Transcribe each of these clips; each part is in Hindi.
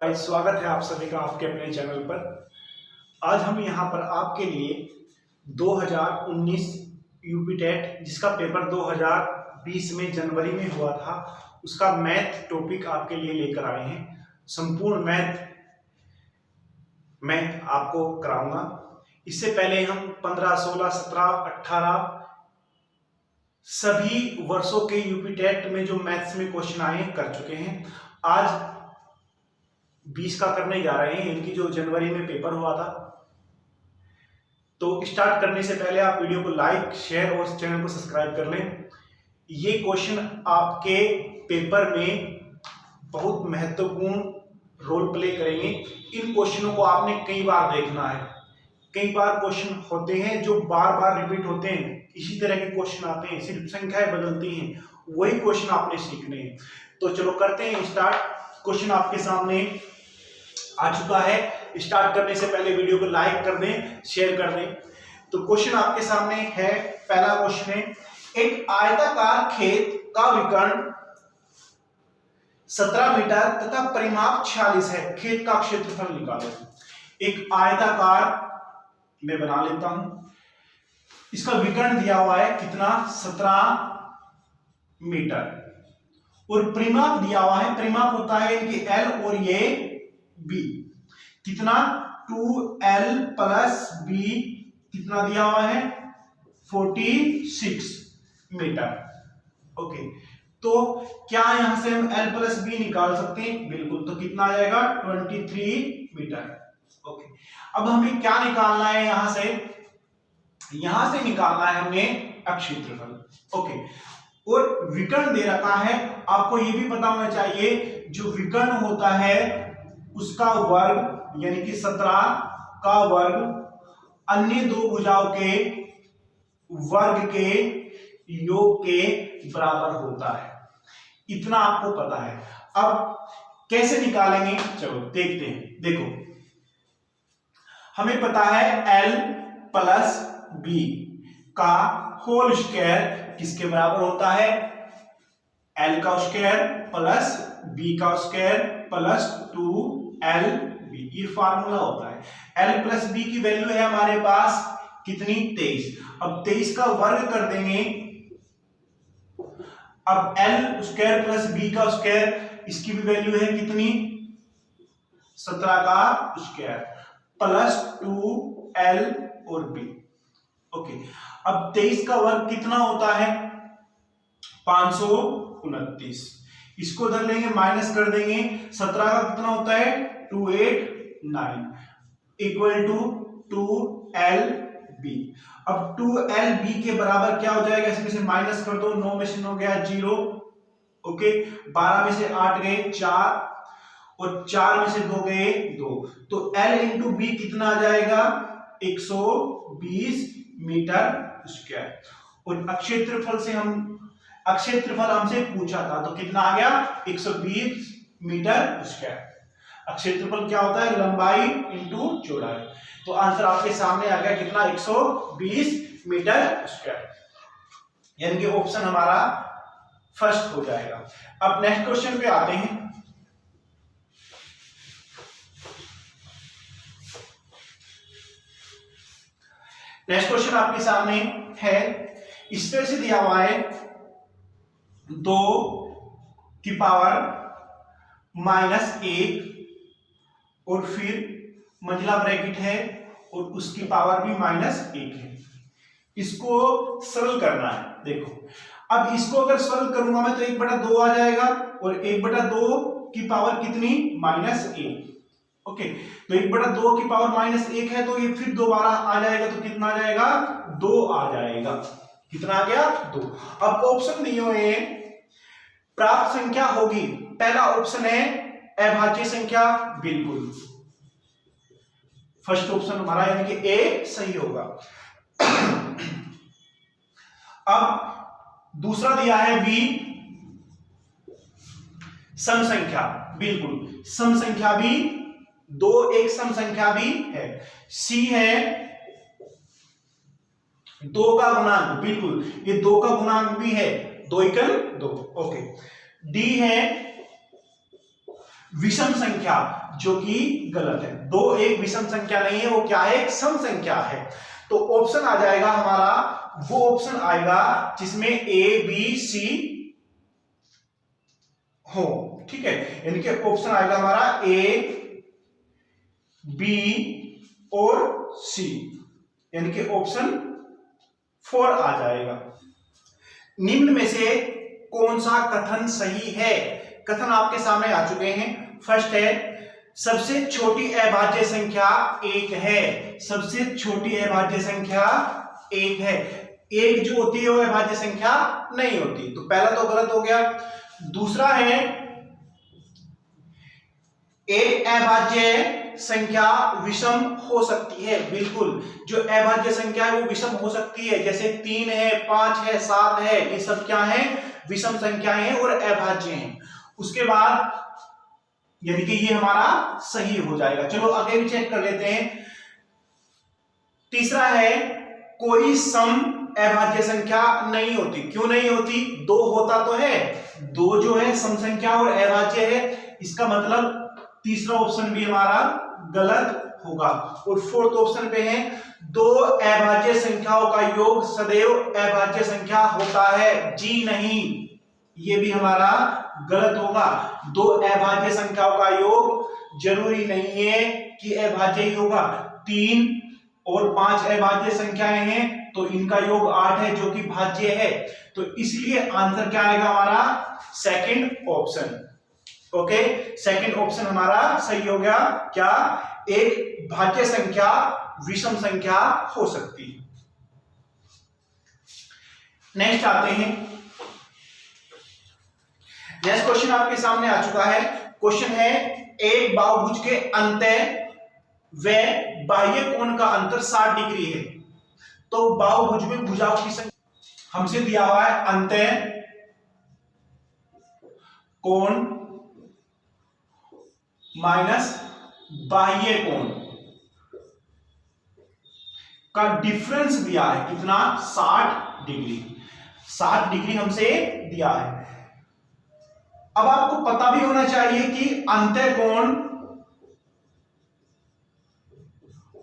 गाइस, स्वागत है आप सभी का आपके अपने चैनल पर। आज हम यहाँ पर आपके लिए 2019 यूपी टेट जिसका पेपर 2020 में जनवरी में हुआ था उसका मैथ टॉपिक आपके लिए लेकर आए हैं। संपूर्ण मैथ आपको कराऊंगा। इससे पहले हम 15, 16, 17, 18 सभी वर्षों के यूपी टेट में जो मैथ्स में क्वेश्चन आए कर चुके हैं। आज 20 का करने जा रहे हैं, इनकी जो जनवरी में पेपर हुआ था। तो स्टार्ट करने से पहले आप वीडियो को लाइक, शेयर और चैनल को सब्सक्राइब कर लें। ये क्वेश्चन आपके पेपर में बहुत महत्वपूर्ण रोल प्ले करेंगे। इन क्वेश्चनों को आपने कई बार देखना है। कई बार क्वेश्चन होते हैं जो बार बार रिपीट होते हैं, इसी तरह के क्वेश्चन आते हैं, सिर्फ संख्याएं बदलती हैं, वही क्वेश्चन आपने सीखने हैं। तो चलो करते हैं स्टार्ट। क्वेश्चन आपके सामने आ चुका है। स्टार्ट करने से पहले वीडियो को लाइक कर दें, शेयर कर दें। तो क्वेश्चन आपके सामने है। पहला क्वेश्चन है, एक आयताकार खेत का विकर्ण 17 मीटर तथा परिमाप 46 है। खेत का क्षेत्रफल निकालो। एक आयताकार मैं बना लेता हूं, इसका विकर्ण दिया हुआ है कितना, 17 मीटर और परिमाप दिया हुआ है। परिमाप होता है इनके L और ये B, कितना 2L प्लस B कितना दिया हुआ है 46 मीटर। ओके, तो क्या यहां से हम L प्लस B निकाल सकते हैं? बिल्कुल। तो कितना आ जाएगा 23 मीटर। ओके, अब हमें क्या निकालना है यहां से निकालना है हमें क्षेत्रफल। ओके, और विकर्ण दे रखा है। आपको यह भी पता होना चाहिए जो विकर्ण होता है उसका वर्ग यानी कि 17 का वर्ग अन्य दो भुजाओं के वर्ग के योग के बराबर होता है। इतना आपको पता है। अब कैसे निकालेंगे, चलो देखते हैं। देखो, हमें पता है L प्लस B का होल स्क्वायर किसके बराबर होता है, L का स्क्वायर प्लस B का स्क्वायर प्लस 2LB। ये फार्मूला होता है। L प्लस B की वैल्यू है हमारे पास कितनी, 23। अब 23 का वर्ग कर देंगे। अब L स्क्वायर प्लस B का स्क्वायर, इसकी भी वैल्यू है कितनी, 17 का स्क्वायर प्लस 2L और B। ओके, अब 23 का वर्ग कितना होता है 529। इसको उधर लेंगे, माइनस कर देंगे। 17 का कितना होता है 289 इक्वल टू 2LB। अब 2LB के बराबर क्या हो जाएगा, इसमें से माइनस कर दो। 9 में से 9 गया 0। ओके, 12 में से 8 गए 4 और 4 में से 2 गए 2। तो L इंटू B कितना आ जाएगा 120 मीटर स्क्वायर। और क्षेत्रफल हमसे पूछा था, तो कितना आ गया 120 मीटर स्क्वायर। क्षेत्रफल क्या होता है, लंबाई इंटू चौड़ाई। तो आंसर आपके सामने आ गया कितना, 120 मीटर स्क्वायर, यानी कि ऑप्शन हमारा फर्स्ट हो जाएगा। अब नेक्स्ट क्वेश्चन पे आते हैं। नेक्स्ट क्वेश्चन आपके सामने है। इस तरह से दिया हुआ है 2 की पावर -1 और फिर मंजिला ब्रैकेट है और उसकी पावर भी -1 है। इसको सरल करना है। देखो, अब इसको अगर सरल करूंगा मैं तो 1/2 आ जाएगा और 1/2 की पावर कितनी, -1। ओके, तो 1/2 की पावर -1 है, तो ये फिर दोबारा आ जाएगा, तो कितना आ जाएगा 2 आ जाएगा। कितना आ गया 2। अब ऑप्शन दिए हुए हैं, प्राप्त संख्या होगी। पहला ऑप्शन है अभाज्य संख्या, बिल्कुल फर्स्ट ऑप्शन हमारा यानी कि ए सही होगा। अब दूसरा दिया है बी सम संख्या, बिल्कुल सम संख्या भी 2 एक सम संख्या भी है। सी है 2 का गुणांक, बिल्कुल ये 2 का गुणांक भी है, 2 एकल 2। ओके, डी है विषम संख्या, जो कि गलत है। 2 एक विषम संख्या नहीं है, वो क्या है, एक सम संख्या है। तो ऑप्शन आ जाएगा हमारा, वो ऑप्शन आएगा जिसमें ए बी सी हो, ठीक है। यानी कि ऑप्शन आएगा हमारा ए बी और सी, यानी कि ऑप्शन 4 आ जाएगा। निम्न में से कौन सा कथन सही है? कथन आपके सामने आ चुके हैं। फर्स्ट है, सबसे छोटी अभाज्य संख्या 1 है। सबसे छोटी अभाज्य संख्या 1 है। 1 जो होती है वो अभाज्य संख्या नहीं होती, तो पहला तो गलत हो गया। दूसरा है, एक अभाज्य संख्या विषम हो सकती है। बिल्कुल, जो अभाज्य संख्या है वो विषम हो सकती है, जैसे 3 है, 5 है, 7 है, ये सब क्या है, विषम संख्याएं हैं और अभाज्य हैं। उसके बाद यानी कि ये हमारा सही हो जाएगा। चलो आगे भी चेक कर लेते हैं। तीसरा है, कोई सम अभाज्य संख्या नहीं होती। क्यों नहीं होती? 2 होता तो है, 2 जो है सम संख्या और अभाज्य है, इसका मतलब तीसरा ऑप्शन भी हमारा गलत होगा। और फोर्थ ऑप्शन पे है, 2 अभाज्य संख्याओं का योग सदैव अभाज्य संख्या होता है। जी नहीं, ये भी हमारा गलत होगा। 2 अभाज्य संख्याओं का योग जरूरी नहीं है कि अभाज्य ही होगा। 3 और 5 अभाज्य संख्याएं हैं, तो इनका योग 8 है जो कि भाज्य है। तो इसलिए आंसर क्या आएगा हमारा, second option. Okay, second option हमारा सही हो गया। क्या? एक भाज्य संख्या विषम संख्या हो सकती है। नेक्स्ट आते हैं। नेक्स्ट क्वेश्चन आपके सामने आ चुका है। क्वेश्चन है, एक बहुभुज के अंतः व बाह्य कोण का अंतर 60 डिग्री है। तो बहुभुज में भुजाओं की संख्या हमसे दिया हुआ है, अंतः कोण माइनस बाह्य कोण का डिफरेंस दिया है कितना, 60 डिग्री। 60 डिग्री हमसे दिया है। अब आपको पता भी होना चाहिए कि अंतः कोण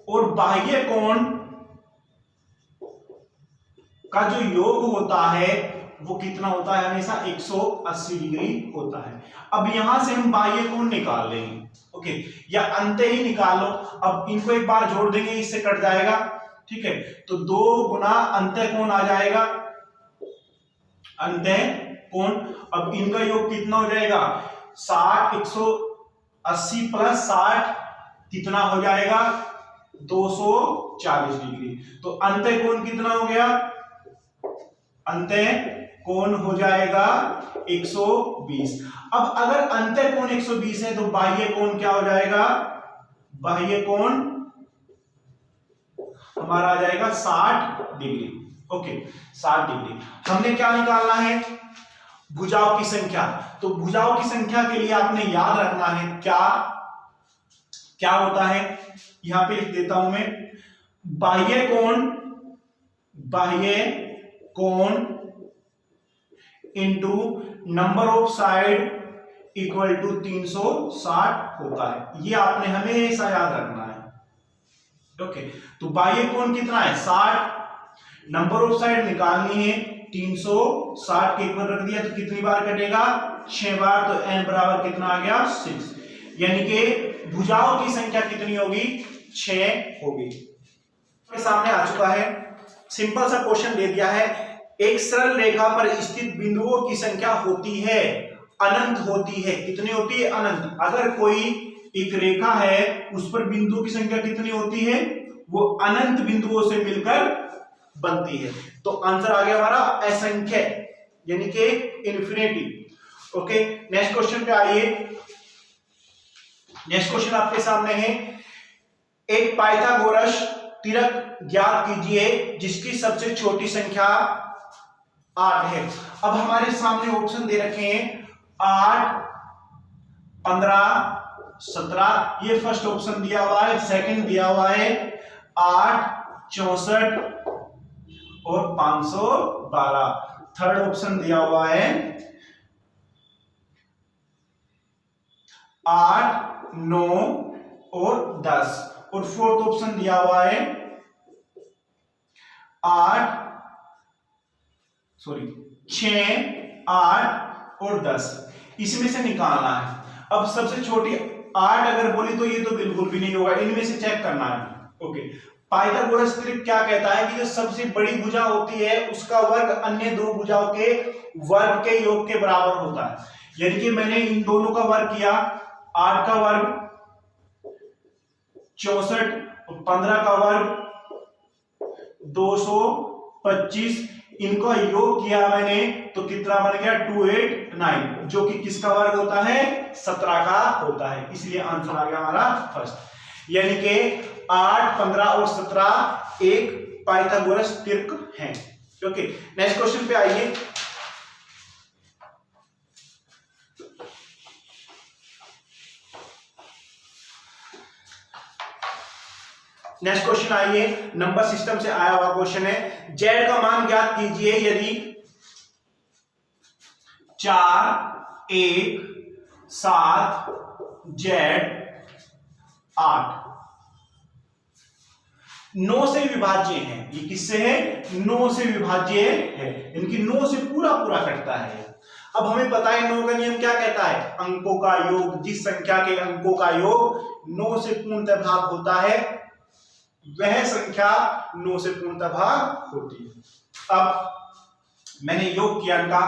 और बाह्य कोण का जो योग होता है वो कितना होता है, हमेशा 180 डिग्री होता है। अब यहां से हम बाह्य कोण निकाल लेंगे, ओके, या अंतः ही निकाल लो। अब इनको एक बार जोड़ देंगे, इससे कट जाएगा, ठीक है। तो 2 गुना अंतः कोण आ जाएगा, अंतः कोण। अब इनका योग कितना हो जाएगा, 60, 180 प्लस 60 कितना हो जाएगा, 240 डिग्री। तो अंतः कोण कितना हो गया, अंतः कोण हो जाएगा 120। अब अगर अंतः कोण 120 है तो बाह्य कोण क्या हो जाएगा, बाह्य कोण हमारा आ जाएगा 60 डिग्री। Okay, 60 degree. हमने क्या निकालना है, भुजाओं की संख्या। तो भुजाओं की संख्या के लिए आपने याद रखना है क्या क्या होता है, यहां पे लिख देता हूं मैं, बाह्य कोण into number of side equal to 360 होता है। ये आपने हमेशा याद रखना है। ओके, तो बाह्य कोण कितना है, 60, नंबर ऑफ साइड निकालनी है, 360 के इक्वल रख दिया तो कितनी बार कटेगा, 6 बार। तो n बराबर कितना आ गया, 6, यानी कि भुजाओं की संख्या कितनी होगी, 6 होगी। सामने आ चुका है, सिंपल सा क्वेश्चन दे दिया है। एक सरल रेखा पर स्थित बिंदुओं की संख्या होती है, अनंत होती है। कितनी होती है, अनंत। अगर कोई एक रेखा है उस पर बिंदुओं की संख्या कितनी होती है, वो अनंत बिंदुओं से मिलकर बनती है। तो आंसर आ गया हमारा असंख्य, यानी कि इन्फिनिटी। ओके, नेक्स्ट क्वेश्चन पे आइए। नेक्स्ट क्वेश्चन आपके सामने है, एक पाइथागोरस तिरक ज्ञात कीजिए जिसकी सबसे छोटी संख्या 8 है। अब हमारे सामने ऑप्शन दे रखे हैं 8, 15, 17। ये फर्स्ट ऑप्शन दिया हुआ है। सेकंड दिया हुआ है 8, 64 और 512। थर्ड ऑप्शन दिया हुआ है 8, 9 और 10, और फोर्थ ऑप्शन दिया हुआ है 6, 8 और 10, इसमें से निकालना है। अब सबसे छोटी 8 अगर बोली तो ये तो बिल्कुल भी नहीं होगा, इनमें से चेक करना है। ओके, पाइथागोरस ट्रिक क्या कहता है कि जो सबसे बड़ी भुजा होती है उसका वर्ग अन्य दो भुजाओं के वर्ग के योग के बराबर होता है। यानी कि मैंने इन दोनों का वर्ग किया, 8 का वर्ग 64 और 15 का वर्ग 225, इनका योग किया मैंने तो कितना बन गया 289, जो कि किसका वर्ग होता है 17 का होता है, इसलिए आंसर आ गया हमारा फर्स्ट। यानी कि 8, 15 और 17 एक पाइथागोरस ट्रिक है। ओके, नेक्स्ट क्वेश्चन पे आइए। नेक्स्ट क्वेश्चन आइए, नंबर सिस्टम से आया हुआ क्वेश्चन है। जेड का मान ज्ञात कीजिए यदि 4, 1, 7, जेड 8 9 से विभाज्य है। ये किससे है 9 से विभाज्य है, इनकी 9 से पूरा पूरा कटता है। अब हमें पता है 9 का नियम क्या कहता है, अंकों का योग, जिस संख्या के अंकों का योग 9 से पूर्णतः भाग होता है वह संख्या 9 से पूर्णतः भाग होती है। अब मैंने योग किया इनका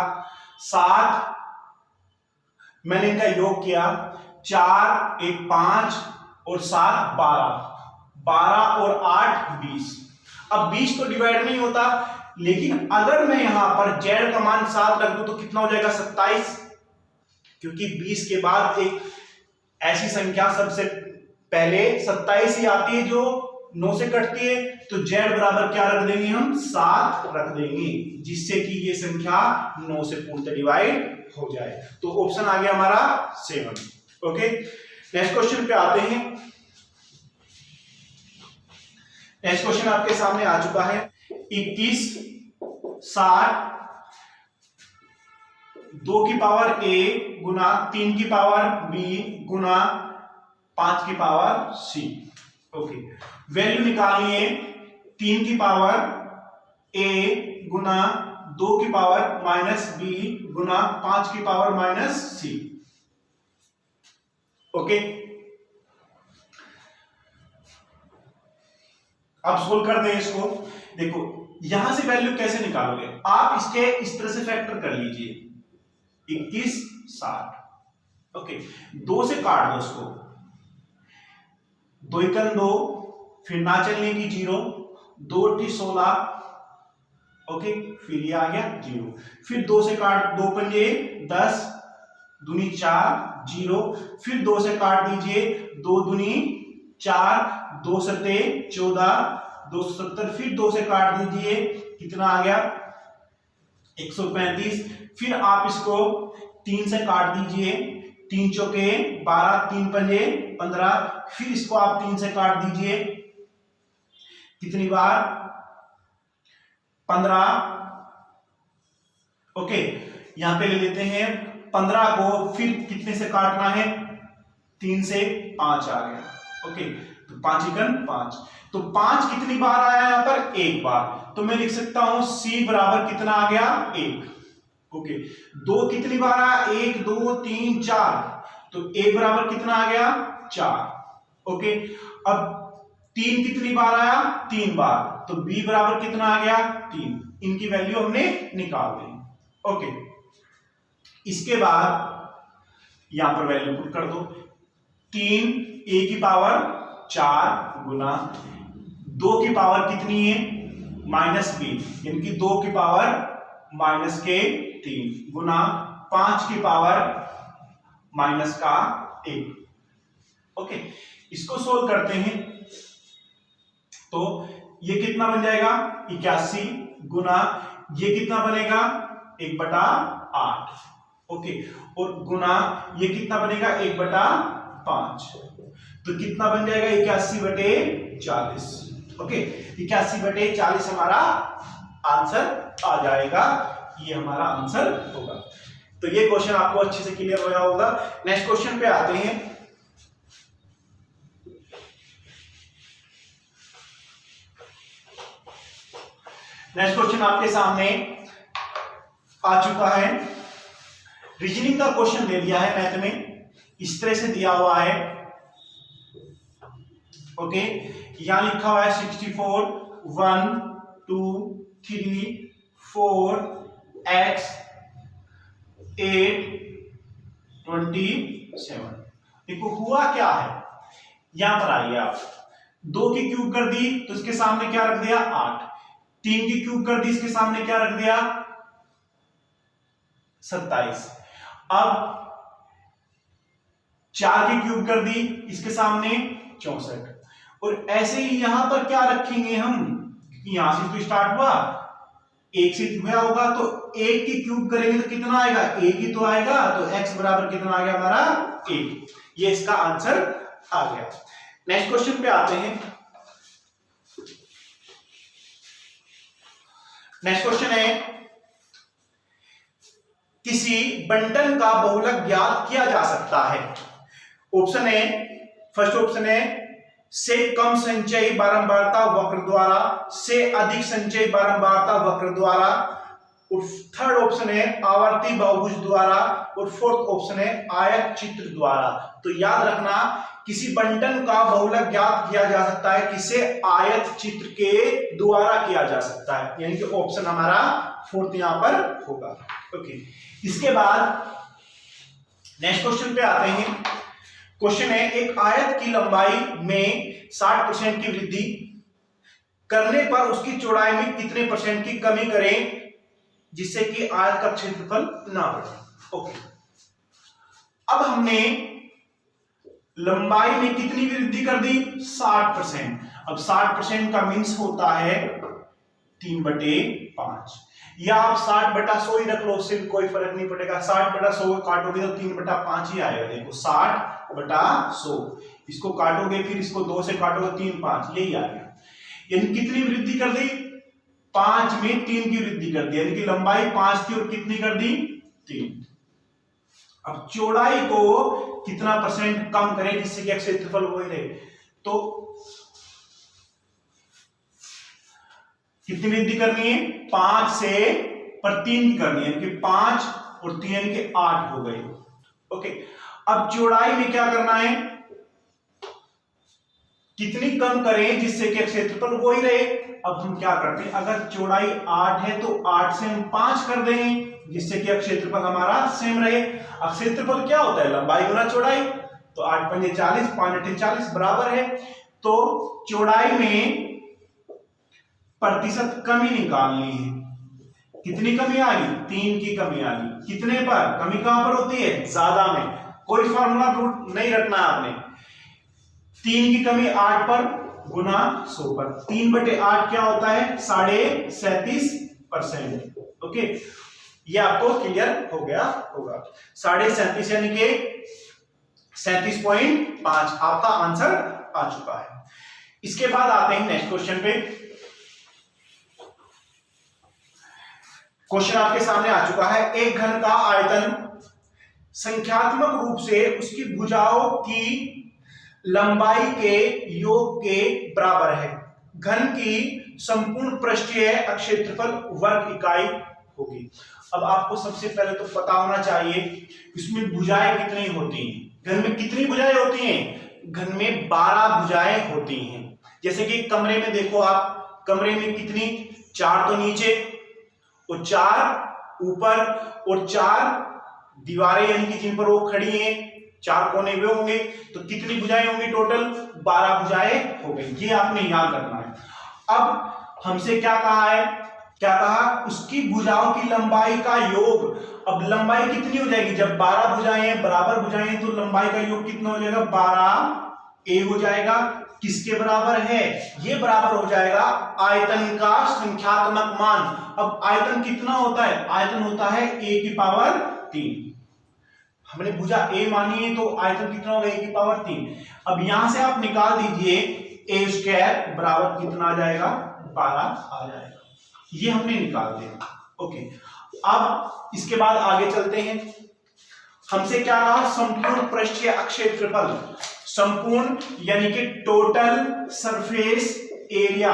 7, मैंने इनका योग किया 4, 1, 5 और 7 12, 12 और 8 20। अब 20 तो डिवाइड नहीं होता, लेकिन अगर मैं यहां पर जेड का मान 7 रख दूं तो कितना हो जाएगा 27, क्योंकि 20 के बाद एक ऐसी संख्या सबसे पहले 27 ही आती है जो 9 से कटती है, तो जेड बराबर क्या रख देंगे हम 7 रख देंगे, जिससे कि ये संख्या 9 से पूर्णतः डिवाइड हो जाए। तो ऑप्शन आ गया हमारा 7। ओके, नेक्स्ट क्वेश्चन पे आते हैं। नेक्स्ट क्वेश्चन आपके सामने आ चुका है। 21, 60 2 की पावर a गुना 3 की पावर b गुना 5 की पावर c। ओके, वैल्यू निकालनी है 3 की पावर a गुना 2 की पावर माइनस b गुना 5 की पावर माइनस c। ओके, अब सोल्व कर दें इसको। देखो यहां से वैल्यू कैसे निकालोगे, आप इसके इस तरह से फैक्टर कर लीजिए 21, 60। ओके, 2 से काट दो उसको, 2 एकम 2, फिर ना चलने की 0, 2 × 16। ओके, फिर ये आ गया 0, फिर 2 से काट, 2 पंजे 10, दूनी 4 0, फिर 2 से काट दीजिए, 2 दूनी 4, 2 सत्ते 14, 270, फिर 2 से काट दीजिए, कितना आ गया 135। फिर आप इसको 3 से काट दीजिए, 3 चौके 12, 3 पंजे 15, फिर इसको आप 3 से काट दीजिए, कितनी बार 15। ओके, यहां पे ले लेते हैं 15 को, फिर कितने से काटना है 3 से 5 आ गया। ओके, तो 5 एकम 5, तो 5 कितनी बार आया यहां पर 1 बार, तो मैं लिख सकता हूं c बराबर कितना आ गया 1। ओके, 2 कितनी बार आया 1 2 3 4, तो a बराबर कितना आ गया 4। ओके, अब 3 कितनी बार आया 3 बार, तो b बराबर कितना आ गया 3। इनकी वैल्यू हमने निकाल दी। ओके, इसके बाद यहां पर वैल्यू पुट कर दो, 3 a की पावर 4 गुना 2 की पावर कितनी है माइनस b, इनकी 2 की पावर माइनस के 3 गुना 5 की पावर माइनस का 1। ओके, इसको सोल्व करते हैं तो ये कितना बन जाएगा 81 गुना ये कितना बनेगा 1/8। ओके, और गुना ये कितना बनेगा 1/5, तो कितना बन जाएगा 81/40। ओके, 81/40 हमारा आंसर आ जाएगा, ये हमारा आंसर होगा। तो ये क्वेश्चन आपको अच्छे से क्लियर हो गया होगा। नेक्स्ट क्वेश्चन पे आते हैं। नेक्स्ट क्वेश्चन आपके सामने आ चुका है। रीजनिंग का क्वेश्चन दे दिया है मैथ में, इस तरह से दिया हुआ है। ओके, यहां लिखा हुआ है 64 1 2 3 4 x 8 27। देखो हुआ क्या है, यहां पर आइए आप, 2 की क्यूब कर दी तो इसके सामने क्या रख दिया 8, 3 की क्यूब कर दी इसके सामने क्या रख दिया 27। अब 4 की क्यूब कर दी इसके सामने 64। और ऐसे ही यहां पर क्या रखेंगे हम, यहां से तो स्टार्ट हुआ, 1 से हुआ होगा तो 1 की क्यूब करेंगे तो कितना आएगा, 1 ही तो आएगा, तो x बराबर कितना आ गया हमारा 1। ये इसका आंसर आ गया। नेक्स्ट क्वेश्चन पे आते हैं। नेक्स्ट क्वेश्चन है, किसी बंटन का बहुलक ज्ञात किया जा सकता है। ऑप्शन है, फर्स्ट ऑप्शन है से कम संचयी बारंबारता वक्र द्वारा, से अधिक संचयी बारंबारता वक्र द्वारा, और थर्ड ऑप्शन है आवर्ती बहुभुज द्वारा, और फोर्थ ऑप्शन है आयत चित्र द्वारा। तो याद रखना, किसी बंटन का बहुलक ज्ञात किया जा सकता है, किसे आयत चित्र के द्वारा किया जा सकता है, यानी कि ऑप्शन हमारा फोर्थ यहां पर होगा। ओके, इसके बाद नेक्स्ट क्वेश्चन पे आते हैं। क्वेश्चन है, एक आयत की लंबाई में 60% की वृद्धि करने पर उसकी चौड़ाई में कितने % की कमी करें जिससे कि आयत का क्षेत्रफल ना बढ़े। ओके, अब हमने लंबाई में कितनी वृद्धि कर दी 60%। अब 60% का मीन्स होता है 3/5, या आप 60/100 ही रख लो, उससे भी कोई फर्क नहीं पड़ेगा। 60/100 काटोगे तो 3/5 ही आएगा। देखो 60/100, इसको काटोगे फिर इसको 2 से काटोगे 3 5, यही आ गया। यानी कितनी वृद्धि कर दी, 5 में 3 की वृद्धि कर दी, यानी कि लंबाई 5 थी और कितनी कर दी 3। अब चौड़ाई को कितना % कम करें जिससे कि क्षेत्रफल वही रहे, तो कितनी वृद्धि करनी है 5 से पर 3 की करनी है, यानी कि 5 और 3 यानी कि 8 हो गई। ओके, अब चौड़ाई में क्या करना है, कितनी कम करें जिससे कि क्षेत्रफल वही रहे। अब हम क्या करते हैं, अगर चौड़ाई 8 है तो 8 से हम 5 कर देंगे जिससे कि क्षेत्रफल हमारा सेम रहे। अब क्षेत्रफल क्या होता है, लंबाई गुना चौड़ाई, तो 8 पंजे 40, 5 8 40 बराबर है। तो चौड़ाई में प्रतिशत कमी निकालनी है, कितनी कमी आ गई 3 की कमी आ गई। कितने पर कमी, कहां पर होती है ज्यादा में, कोई फॉर्मूला रूट नहीं रखना आपने। 3 की कमी 8 पर गुना 100 पर, 3/8 क्या होता है 37.5%। ओके, ये आपको क्लियर हो गया होगा। 37.5 यानी कि 37.5 आपका आंसर आ चुका है। इसके बाद आते हैं नेक्स्ट क्वेश्चन पे। क्वेश्चन आपके सामने आ चुका है, एक घन का आयतन संख्यात्मक रूप से उसकी भुजाओं की लंबाई के योग के बराबर है। घन की संपूर्ण पृष्ठीय क्षेत्रफल वर्ग इकाई होगी। अब आपको सबसे पहले तो पता होना चाहिए इसमें भुजाएं कितनी होती हैं। घन में कितनी भुजाएं होती हैं, घन में 12 भुजाएं होती हैं। जैसे कि कमरे में देखो आप, कमरे में कितनी, 4 तो नीचे और 4 ऊपर और 4 दीवारें यानी कि जिन पर वो खड़ी हैं, 4 कोने वे होंगे, तो कितनी भुजाएं होंगी टोटल 12 भुजाएं हो गई। ये आपने याद रखना है। अब हमसे क्या कहा है, क्या कहा उसकी भुजाओं की लंबाई का योग। अब लंबाई कितनी हो जाएगी, जब 12 भुजाएं बराबर भुजाएं तो लंबाई का योग कितना हो जाएगा 12a हो जाएगा। किसके बराबर है, ये बराबर हो जाएगा आयतन का संख्यात्मक मान। अब आयतन कितना होता है, आयतन होता है a⁻3। हमने भुजा a मानी है तो आयतन कितना होगा a⁻3। अब यहां से आप निकाल दीजिए a² बराबर कितना आ जाएगा 12 आ जाएगा, ये हमने निकाल दिया। ओके, अब इसके बाद आगे चलते हैं। हमसे क्या कहा? संपूर्ण पृष्ठीय अक्षीय क्षेत्रफल, संपूर्ण यानी कि टोटल सरफेस एरिया।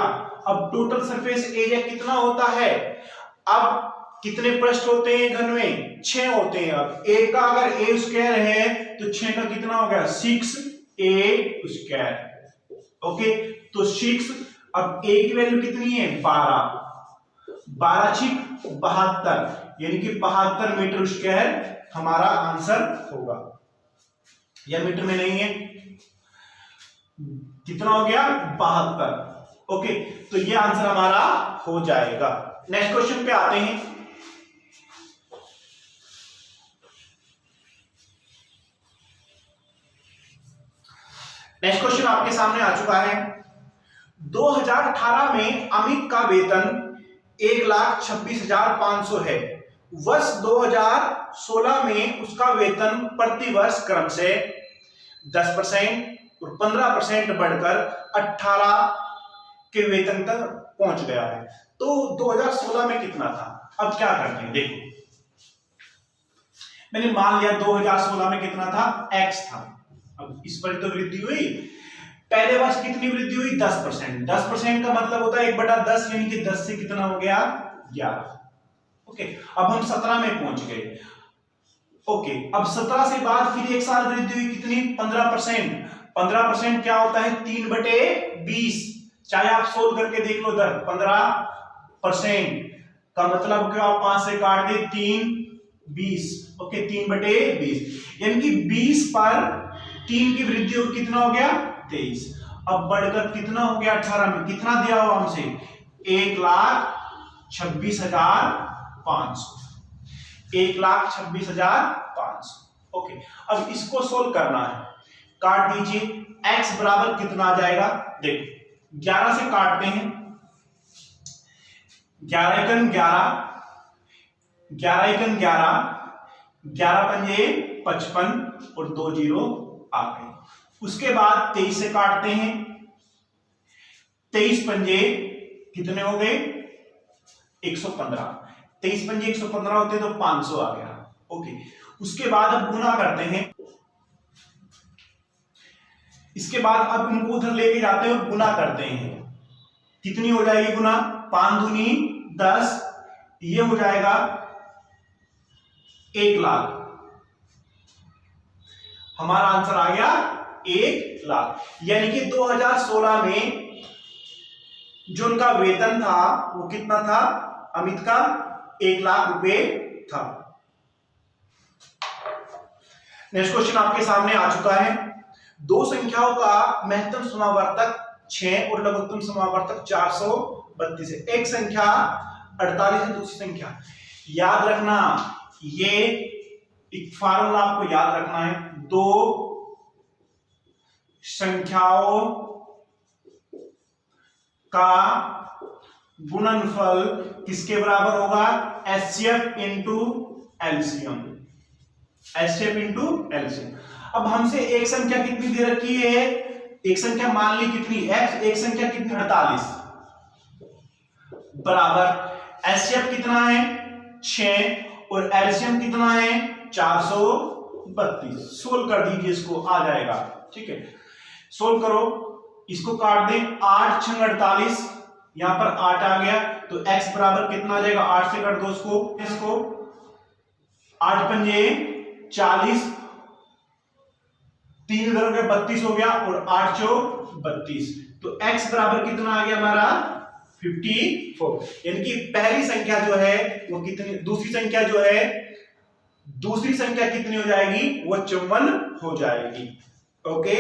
अब टोटल सरफेस एरिया कितना होता है? अब कितने पृष्ठ होते हैं घन में? 6 होते हैं। अब a का अगर a स्क्वायर है तो 6 का कितना हो गया? 6a square. ओके, तो 6, अब a की वैल्यू कितनी है? 12, 12 6 72, यानी कि 72 मीटर स्क्वायर हमारा आंसर होगा। या मीटर में नहीं है, कितना हो गया? 72। ओके, तो ये आंसर हमारा हो जाएगा। नेक्स्ट क्वेश्चन पे आते हैं। नेक्स्ट क्वेश्चन आपके सामने आ चुका है। 2018 में अमित का वेतन 1,26,500 है। वर्ष 2016 में उसका वेतन प्रति वर्ष क्रम से 10% और 15% बढ़कर 18 के वेतन तक पहुंच गया है। तो 2016 में कितना था? अब क्या करते हैं, देखो मैंने मान लिया 2016 में कितना था? x था। अब इस पर तो वृद्धि हुई। पहले वर्ष कितनी वृद्धि हुई? 10%। 10% का मतलब होता है 1/10, यानी कि 10 से कितना हो गया? 11। ओके, अब हम 17 में पहुंच गए। ओके, अब 17 से बाद फिर एक साल वृद्धि हुई, कितनी? 15%। 15% क्या होता है? 3/20। चाहे आप सोल्व करके देख लो इधर। 15% का मतलब क्या? आप 5 से काट दे, 3 20। ओके, 3/20, यानी कि 20 पर 3 की वृद्धि हो, कितना हो गया? 23। अब बढ़कर कितना हो गया? 18 में कितना दिया हुआ हमसे? 1,26,500। 1,26,500। ओके, अब इसको सोल्व करना है। काट दीजिए। x बराबर कितना आ जाएगा? देखो 11 से काटते हैं। 11 एकन 11, 11 एकन 11, 11 पंजे 55 और 2 जीरो आ गए। उसके बाद 23 से काटते हैं। 23 पंजे कितने हो गए? 115। 23 पंजे 115 होते तो 500 आ गया। ओके, उसके बाद अब गुना करते हैं। इसके बाद अब इनको उधर लेके जाते हैं और गुना करते हैं। कितनी हो जाएगी गुना? 5 दूनी 10, ये हो जाएगा 1,00,000। हमारा आंसर आ गया 1,00,000। यानी कि 2016 में जो उनका वेतन था वो कितना था? अमित का 1,00,000 रुपए था। नेक्स्ट क्वेश्चन आपके सामने आ चुका है। दो संख्याओं का महत्तम समावर्तक 6 और लघुत्तम समावर्तक 432 है। एक संख्या 48 है, दूसरी संख्या। याद रखना, ये एक फार्मूला आपको याद रखना है। दो संख्याओं का गुणनफल किसके बराबर होगा? HCF into LCM. HCF into LCM. अब हमसे एक संख्या कितनी दे रखी है? एक संख्या मान ली कितनी? x। एक संख्या कितनी? 48 बराबर एचसीएफ कितना है? 6 और एलसीएम कितना है? 432। सोल्व कर दीजिए, इसको आ जाएगा। ठीक है, सोल्व करो। इसको काट दें। 8 6 48, यहां पर 8 आ गया तो x बराबर कितना आ जाएगा? 8 से काट दो इसको 8 पंजे 40, 3 इधर हो गया 32 हो गया और 8 चौक 32। तो x बराबर कितना आ गया हमारा? 54। यानी कि पहली संख्या जो है वो कितनी, दूसरी संख्या जो है, दूसरी संख्या कितनी हो जाएगी? वो 54 हो जाएगी। ओके,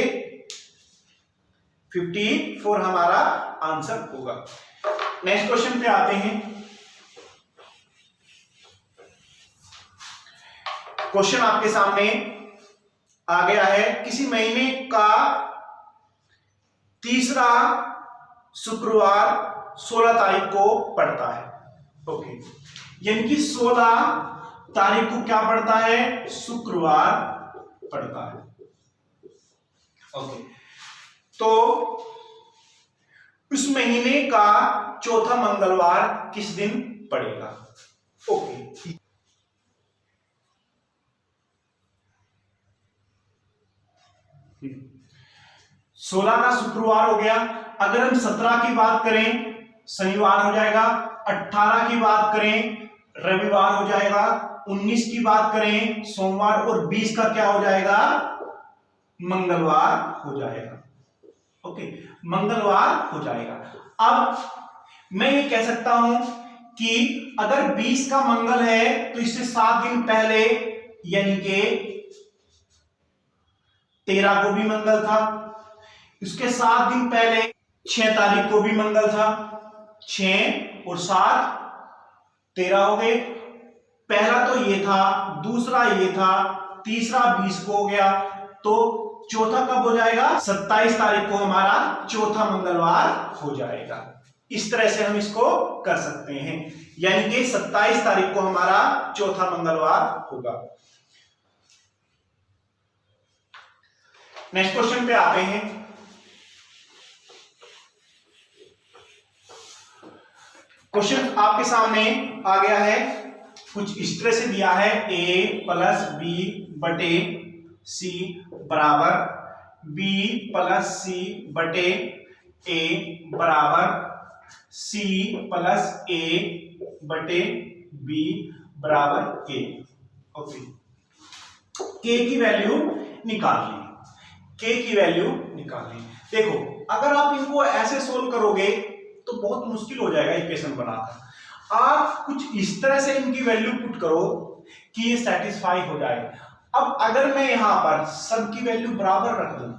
54 हमारा आंसर होगा। नेक्स्ट क्वेश्चन पे आते हैं। क्वेश्चन आपके सामने आ गया है। किसी महीने का तीसरा शुक्रवार 16 तारीख को पड़ता है। ओके, यानी कि 16 तारीख को क्या पड़ता है? शुक्रवार पड़ता है। ओके, तो उस महीने का चौथा मंगलवार किस दिन पड़ेगा? ओके, 16 का शुक्रवार हो गया। अगर हम 17 की बात करें शनिवार हो जाएगा, 18 की बात करें रविवार हो जाएगा, 19 की बात करें सोमवार और 20 का क्या हो जाएगा मंगलवार हो जाएगा। ओके, मंगलवार हो जाएगा। अब मैं ये कह सकता हूं कि अगर 20 का मंगल है तो इससे 7 दिन पहले यानी कि 13 को भी मंगल था, उसके 7 दिन पहले 6 तारीख को भी मंगल था। 6 और 7 13 हो गए। पहला तो ये था, दूसरा ये था, तीसरा 20 को हो गया, तो चौथा कब हो जाएगा 27 तारीख को हमारा चौथा मंगलवार हो जाएगा। इस तरह से हम इसको कर सकते हैं, यानी कि 27 तारीख को हमारा चौथा मंगलवार होगा। नेक्स्ट क्वेश्चन पे आते हैं। क्वेश्चन आपके सामने आ गया है, कुछ इस तरह से दिया है a प्लस बी बटे सी बराबर b प्लस सी बटे a बराबर c प्लस a बटे b बराबर a। ओके, k की वैल्यू निकालनी, k की वैल्यू निकालनी। देखो अगर आप इनको ऐसे सोल्व करोगे तो बहुत मुश्किल हो जाएगा इक्वेशन बनाकर। आप कुछ इस तरह से इनकी वैल्यू पुट करो कि ये सेटिस्फाई हो जाए। अब अगर मैं यहां पर सबकी वैल्यू बराबर रख दूं,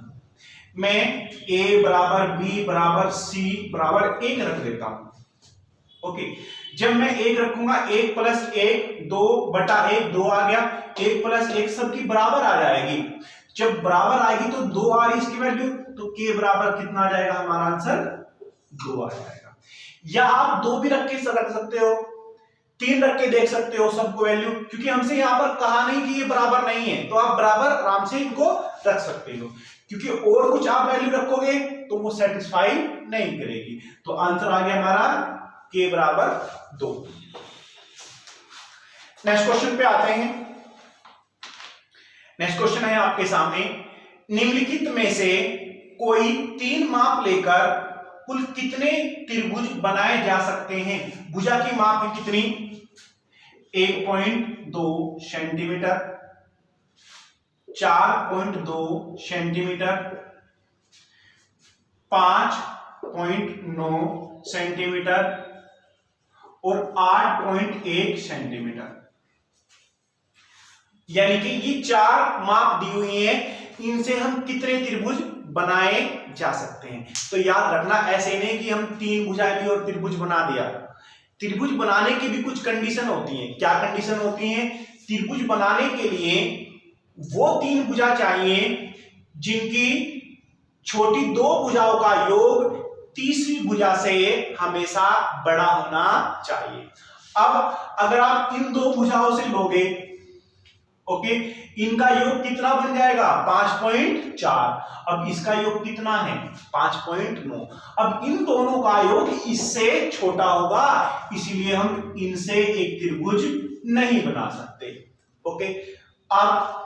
मैं a बराबर b बराबर c बराबर 1 रख देता हूं। ओके, जब मैं 1 रखूंगा 1 प्लस 1 2 बटा 1 2 आ गया, 1 प्लस 1 सबकी बराबर आ जाएगी। जब बराबर आएगी तो 2 आ रही इसकी वैल्यू, तो k बराबर कितना आ जाएगा हमारा आंसर 2 आ जाएगा। या आप 2 भी रख सकते हो, 3 रख के देख सकते हो सबको वैल्यू, क्योंकि हमसे यहां पर कहा नहीं कि ये बराबर नहीं है, तो आप बराबर आराम से इनको रख सकते हो, क्योंकि और कुछ आप वैल्यू रखोगे तो वो सेटिस्फाई नहीं करेगी। तो आंसर आ गया हमारा k बराबर 2। नेक्स्ट क्वेश्चन पे आते हैं। नेक्स्ट क्वेश्चन है आपके सामने, निम्नलिखित में से कोई 3 माप लेकर कुल कितने त्रिभुज बनाए जा सकते हैं। भुजा की माप है कितनी 1.2 सेंटीमीटर, 4.2 सेंटीमीटर, 5.9 सेंटीमीटर और 8.1 सेंटीमीटर। यानी कि ये 4 माप दी हुई है, इनसे हम कितने त्रिभुज बनाए जा सकते हैं। तो याद रखना, ऐसे नहीं कि हम 3 भुजा ली और त्रिभुज बना दिया। त्रिभुज बनाने की भी कुछ कंडीशन होती है। क्या कंडीशन होती है? त्रिभुज बनाने के लिए वो 3 भुजा चाहिए जिनकी छोटी 2 भुजाओं का योग तीसरी भुजा से हमेशा बड़ा होना चाहिए। अब अगर आप इन 2 भुजाओं से लोगे, ओके, इनका योग कितना बन जाएगा 5.4। अब इसका योग कितना है 5.9। अब इन दोनों का योग इससे छोटा होगा, इसीलिए हम इनसे एक त्रिभुज नहीं बना सकते। ओके, अब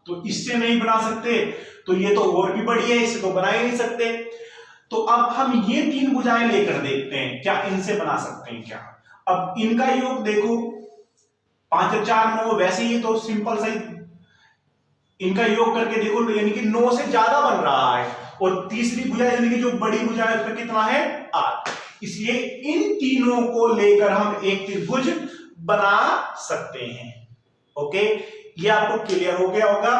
तो इससे नहीं बना सकते, तो ये तो और भी बड़ी है, इससे तो बना ही नहीं सकते। तो अब हम ये 3 भुजाएं लेकर देखते हैं क्या इनसे बना सकते हैं क्या। अब इनका योग देखो 5 और 4 9, वैसे ही तो सिंपल सा इनका योग करके देखो, यानी कि 9 से ज्यादा बन रहा है। और तीसरी भुजा यानी कि जो बड़ी भुजा है उसका कितना है 8। इसलिए इन तीनों को लेकर हम एक त्रिभुज बना सकते हैं। ओके, ये आपको क्लियर हो गया होगा।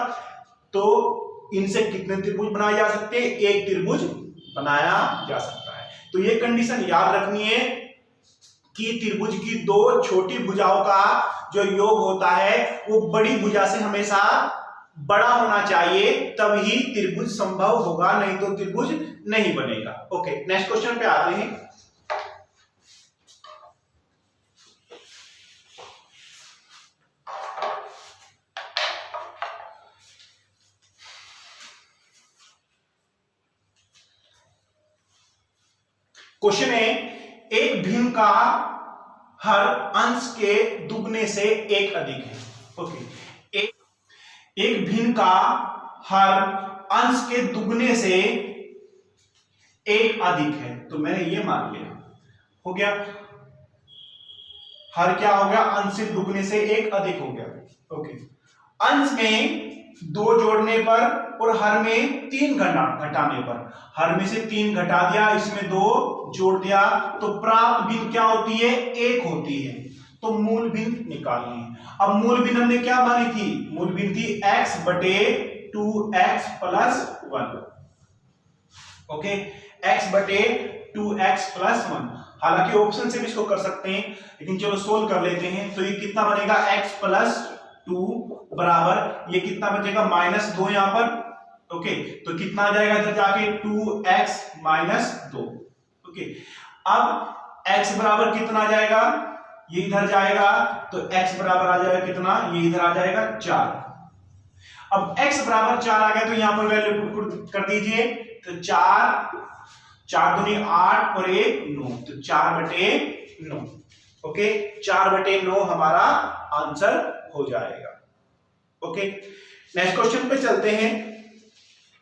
तो इनसे कितने त्रिभुज बनाए जा सकते हैं? एक त्रिभुज बनाया जा सकता है। तो ये कंडीशन याद रखनी है कि त्रिभुज की 2 छोटी भुजाओं का जो योग होता है वो बड़ी भुजा से हमेशा बड़ा होना चाहिए, तभी त्रिभुज संभव होगा, नहीं तो त्रिभुज नहीं बनेगा। ओके, नेक्स्ट क्वेश्चन पे आते हैं। क्वेश्चन है, एक भिन्न का हर अंश के दुगने से 1 अधिक है। ओके, एक भिन्न का हर अंश के दुगने से एक अधिक है, तो मैंने ये मान लिया, हो गया। हर क्या हो गया, अंश से दुगने से एक अधिक हो गया। ओके, अंश में 2 जोड़ने पर और हर में 3 घटाने पर, हर में से 3 घटा दिया, इसमें 2 जोड़ दिया, तो प्राप्त भिन्न क्या होती है, 1 होती है। तो मूल भिन्न निकालनी है। अब मूल भिन्न हमने क्या मानी थी, मूल भिन्न थी x बटे 2x प्लस 1। ओके, x बटे 2x प्लस 1। हालांकि ऑप्शन से भी इसको कर सकते हैं, लेकिन चलो सोल्व कर लेते हैं। तो ये कितना बनेगा, x प्लस 2 बराबर ये कितना बचेगा, -2 यहां पर। ओके, तो कितना आ जाएगा इधर जाके, 2x माइनस 2। ओके, अब x बराबर कितना आ जाएगा, ये इधर जाएगा, तो x बराबर आ जाएगा कितना, ये इधर आ जाएगा 4। अब x बराबर 4 आ गया, तो यहां पर वैल्यू पुट कर दीजिए। तो 4 दूनी 8 और 1 9, तो 4 बटे 9। ओके, 4 बटे 9 हमारा आंसर हो जाएगा। ओके, नेक्स्ट क्वेश्चन पे चलते हैं।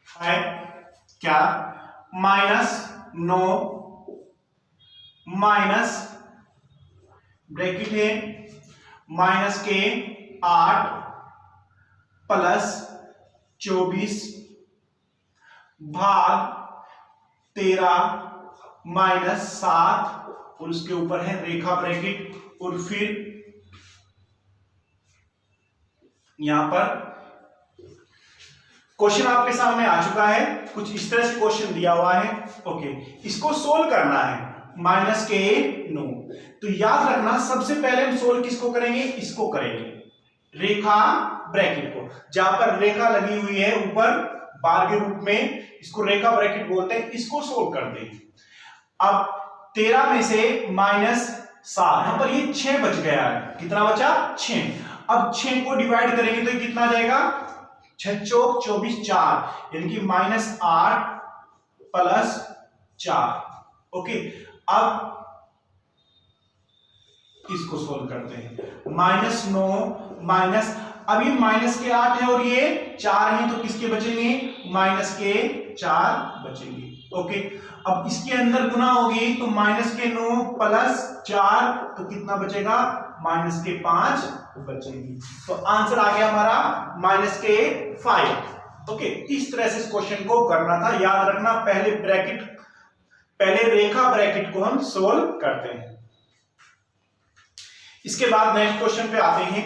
है क्या, -9 माइनस ब्रैकेट है माइनस के 8 प्लस 24 भाग 13 माइनस 7 और उसके ऊपर है रेखा ब्रैकेट, और फिर यहां पर क्वेश्चन आपके सामने आ चुका है, कुछ इस तरह से क्वेश्चन दिया हुआ है। ओके, इसको सोल्व करना है, माइनस के 9। तो याद रखना, सबसे पहले हम सोल्व किसको करेंगे, इसको करेंगे, रेखा ब्रैकेट को। जहां पर रेखा लगी हुई है ऊपर बार के रूप में, इसको रेखा ब्रैकेट बोलते हैं। इसको सोल्व कर दें। अब 13 में से -7, यहां पर ये 6 बच गया है, कितना बचा, 6। अब 6 को डिवाइड करेंगे तो कितना आ जाएगा, 6 चौक 24 4, यानी कि -8 प्लस 4। ओके, अब इसको सोल्व करते हैं। -9 माइनस, अभी माइनस के 8 है और ये 4 है, तो किसके बचेंगे, माइनस के 4 बचेंगे। ओके, अब इसके अंदर गुना होगी, तो -9 प्लस 4, तो कितना बचेगा, -5 बचेंगे। तो आंसर आ गया हमारा -5। ओके, इस तरह से इस क्वेश्चन को करना था। याद रखना, पहले रेखा ब्रैकेट को हम सोल्व करते हैं। इसके बाद नेक्स्ट क्वेश्चन पे आते हैं।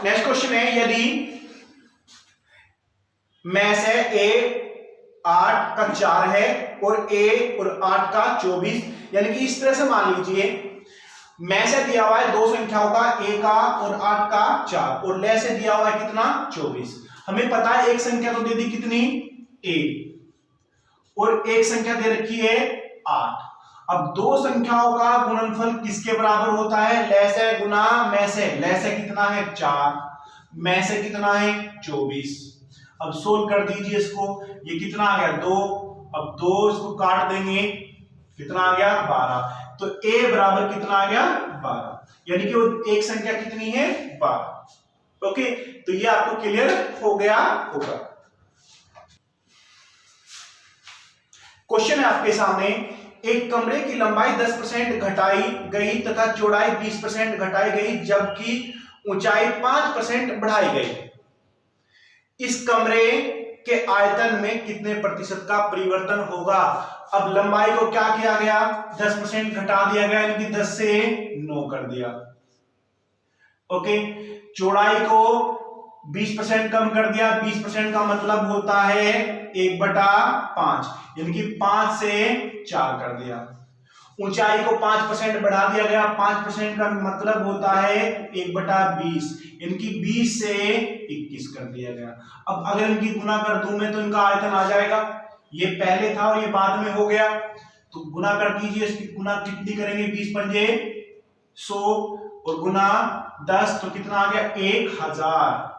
नेक्स्ट क्वेश्चन है, यदि मैस है a 8 का 4 है और a और 8 का 24, यानी कि इस तरह से मान लीजिए मैस से दिया हुआ है 2 संख्याओं का, a का और 8 का 4, और ले से दिया हुआ है कितना, 24। हमें पता है एक संख्या तो दे दी कितनी, a, और एक संख्या दे रखी है 8। अब 2 संख्याओं का गुणनफल किसके बराबर होता है, ले से गुना में से। ले से कितना है 4, में से कितना है 24। अब सोल्व कर दीजिए इसको, ये कितना आ गया 2, अब 2 इसको काट देंगे, कितना आ गया 12। तो a बराबर कितना आ गया 12, यानी कि वो एक संख्या कितनी है 12। ओके, तो ये आपको क्लियर हो गया होगा। क्वेश्चन है आपके सामने, एक कमरे की लंबाई 10% घटाई गई तथा चौड़ाई 20% घटाई गई, जबकि ऊंचाई 5% बढ़ाई गई। इस कमरे के आयतन में कितने प्रतिशत का परिवर्तन होगा। अब लंबाई को क्या किया गया, 10% घटा दिया गया, यानी कि 10 से 9 कर दिया। ओके, चौड़ाई को 20% कम कर दिया। 20% का मतलब होता है 1/5, यानी कि 5 से 4 कर दिया। ऊंचाई को 5% बढ़ा दिया गया। 5% का मतलब होता है 1/20, इनकी 20 से 21 कर दिया गया। अब अगर इनकी गुना कर दूं मैं, तो इनका आयतन आ जाएगा। ये पहले था और ये बाद में हो गया, तो गुना कर दीजिए। इसकी गुना कितनी करेंगे, 20 पंजे 100 और गुना 10, तो कितना आ गया 1000।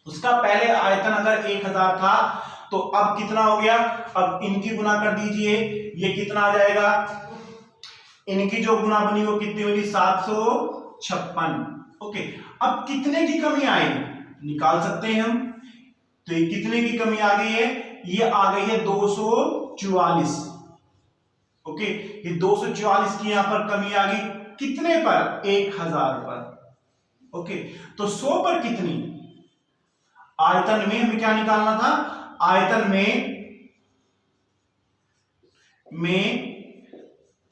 उसका पहले आयतन अगर 1000 था, तो अब कितना हो गया, अब इनकी गुना कर दीजिए, ये कितना आ जाएगा, इनकी जो गुना बनी वो कितनी बनी 756। ओके, अब कितने की कमी आएगी निकाल सकते हैं हम। तो ये कितने की कमी आ गई है, ये आ गई है 244। ओके, ये 244 की यहां पर कमी आ गई, कितने पर, 1000 पर। ओके, तो 100 पर कितनी, आयतन में हमें क्या निकालना था, आयतन में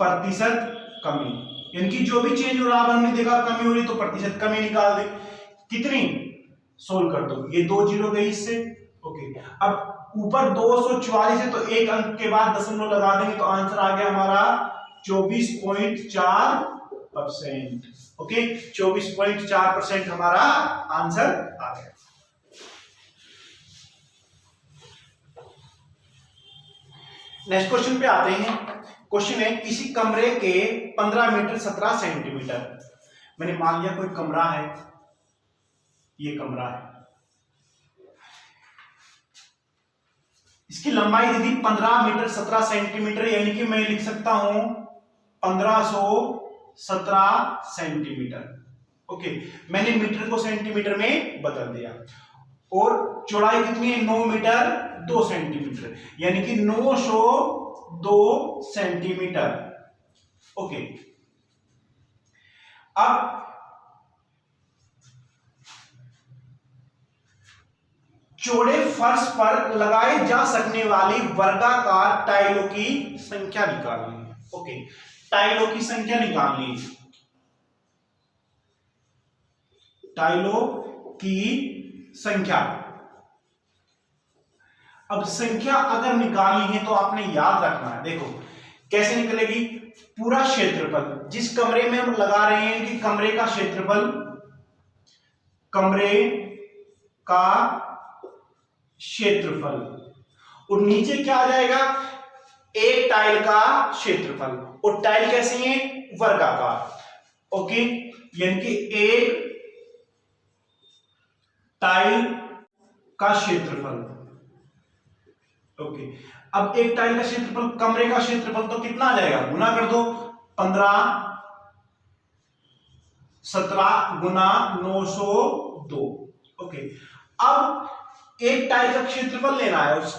प्रतिशत कमी, यानी कि जो भी चेंज हो रहा है, हमने देखा कमी हो रही तो प्रतिशत कमी निकाल दे, कितनी, सोल्व कर दो, ये 2 जीरो गई इससे। ओके, अब ऊपर 244 है तो एक अंक के बाद दशमलव लगा देंगे तो आंसर आ गया हमारा 24.4%। ओके, 24.4% हमारा आंसर आ गया। नेक्स्ट क्वेश्चन पे आते हैं। क्वेश्चन है किसी कमरे के 15 मीटर 17 सेंटीमीटर, मैंने मान लिया कोई कमरा है, ये कमरा है, इसकी लंबाई दीदी 15 मीटर 17 सेंटीमीटर, यानी कि मैं लिख सकता हूं 1517 सेंटीमीटर। ओके, मैंने मीटर को सेंटीमीटर में बदल दिया। और चौड़ाई कितनी है, 9 मीटर 2 सेंटीमीटर, यानी कि 902 सेंटीमीटर। ओके, अब चौड़े फर्श पर लगाए जा सकने वाली वर्गाकार टाइलों की संख्या निकालनी है। ओके, टाइलों की संख्या निकालनी है, टाइलों की संख्या। अब संख्या अगर निकालनी है तो आपने याद रखना है, देखो कैसे निकलेगी, पूरा क्षेत्रफल, जिस कमरे में हम लगा रहे हैं कि कमरे का क्षेत्रफल, कमरे का क्षेत्रफल, और नीचे क्या आ जाएगा, एक टाइल का क्षेत्रफल, और टाइल कैसी है, वर्गाकार। ओके, यानी कि एक टाइल का क्षेत्रफल। ओके, अब एक टाइल का क्षेत्रफल, कमरे का क्षेत्रफल तो कितना आ जाएगा, गुना कर दो, 15 17 गुना 902। ओके, अब एक टाइल का क्षेत्रफल लेना है, उस